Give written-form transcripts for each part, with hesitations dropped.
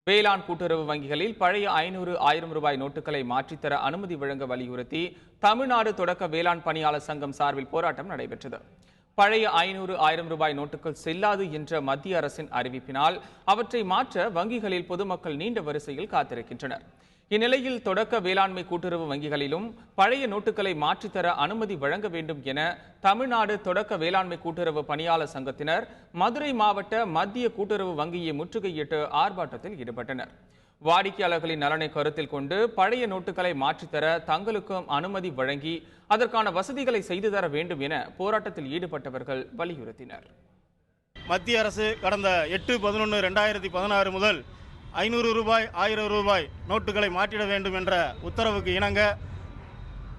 வேளாண் கூட்டுறவு வங்கிகளில் பழைய 500, 1000 ரூபாய் நோட்டுகளை மாற்றித்தர அனுமதி வழங்க வலியுறுத்தி தமிழ்நாடு தொடக்க வேளாண் பணியாளர் சங்கம் சார்பில் போராட்டம் நடைபெற்றது. பழைய 500, 1000 ரூபாய் நோட்டுகள் செல்லாது என்ற மத்திய அரசின் அறிவிப்பினால் அவற்றை மாற்ற வங்கிகளில் பொதுமக்கள் நீண்ட வரிசையில் காத்திருக்கின்றனர். இந்நிலையில் தொடக்க வேளாண்மை கூட்டுறவு வங்கிகளிலும் பழைய நோட்டுகளை மாற்றித்தர அனுமதி வழங்க வேண்டும் என தமிழ்நாடு தொடக்க வேளாண்மை கூட்டுறவு பணியாளர் சங்கத்தினர் மதுரை மாவட்ட மத்திய கூட்டுறவு வங்கியை முற்றுகையிட்டு ஆர்ப்பாட்டத்தில் ஈடுபட்டனர். வாடிக்கையாளர்களின் நலனை கருத்தில் கொண்டு பழைய நோட்டுகளை மாற்றித்தர தங்களுக்கும் அனுமதி வழங்கி அதற்கான வசதிகளை செய்து தர வேண்டும் என போராட்டத்தில் ஈடுபட்டவர்கள் வலியுறுத்தினர். மத்திய அரசு கடந்த 8/11/2016 முதல் 500 ரூபாய், 1000 ரூபாய் நோட்டுகளை மாற்றிட வேண்டும் என்ற உத்தரவுக்கு இணங்க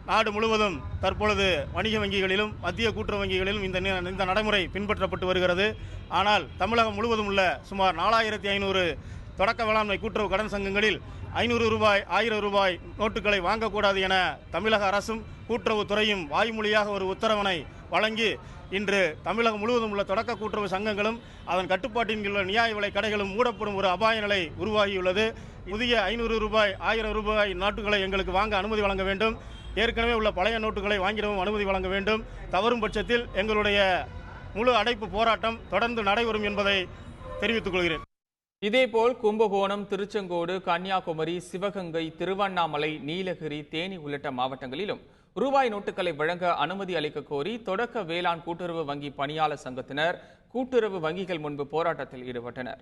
நாடு முழுவதும் தற்பொழுது வணிக வங்கிகளிலும் மத்திய கூட்டுறவு வங்கிகளிலும் இந்த நடைமுறை பின்பற்றப்பட்டு வருகிறது. ஆனால் தமிழகம் முழுவதும் உள்ள சுமார் 4500 தொடக்க வேளாண்மை கூட்டுறவு கடன் சங்கங்களில் 500 ரூபாய், 1000 ரூபாய் நோட்டுகளை வாங்கக்கூடாது என தமிழக அரசும் கூட்டுறவுத்துறையும் வாய்மொழியாக ஒரு உத்தரவினை வழங்கி இன்று தமிழகம் முழுவதும் உள்ள தொடக்க கூட்டுறவு சங்கங்களும் அதன் கட்டுப்பாட்டின் உள்ள நியாய விலை கடைகளும் மூடப்படும் ஒரு அபாய நிலை உருவாகியுள்ளது. புதிய 500 ரூபாய், 1000 ரூபாய் நோட்டுகளை எங்களுக்கு வாங்க அனுமதி வழங்க வேண்டும். ஏற்கனவே உள்ள பழைய நோட்டுகளை வாங்கிடவும் அனுமதி வழங்க வேண்டும். தவறும் பட்சத்தில் எங்களுடைய முழு அடைப்பு போராட்டம் தொடர்ந்து நடைபெறும் என்பதை தெரிவித்துக் கொள்கிறேன். இதேபோல் கும்பகோணம், திருச்செங்கோடு, கன்னியாகுமரி, சிவகங்கை, திருவண்ணாமலை, நீலகிரி, தேனி உள்ளிட்ட மாவட்டங்களிலும் ரூபாய் நோட்டுகளை வழங்க அனுமதி அளிக்க கோரி தொடக்க வேளாண் கூட்டுறவு வங்கி பணியாளர் சங்கத்தினர் கூட்டுறவு வங்கிகள் முன்பு போராட்டத்தில் ஈடுபட்டனர்.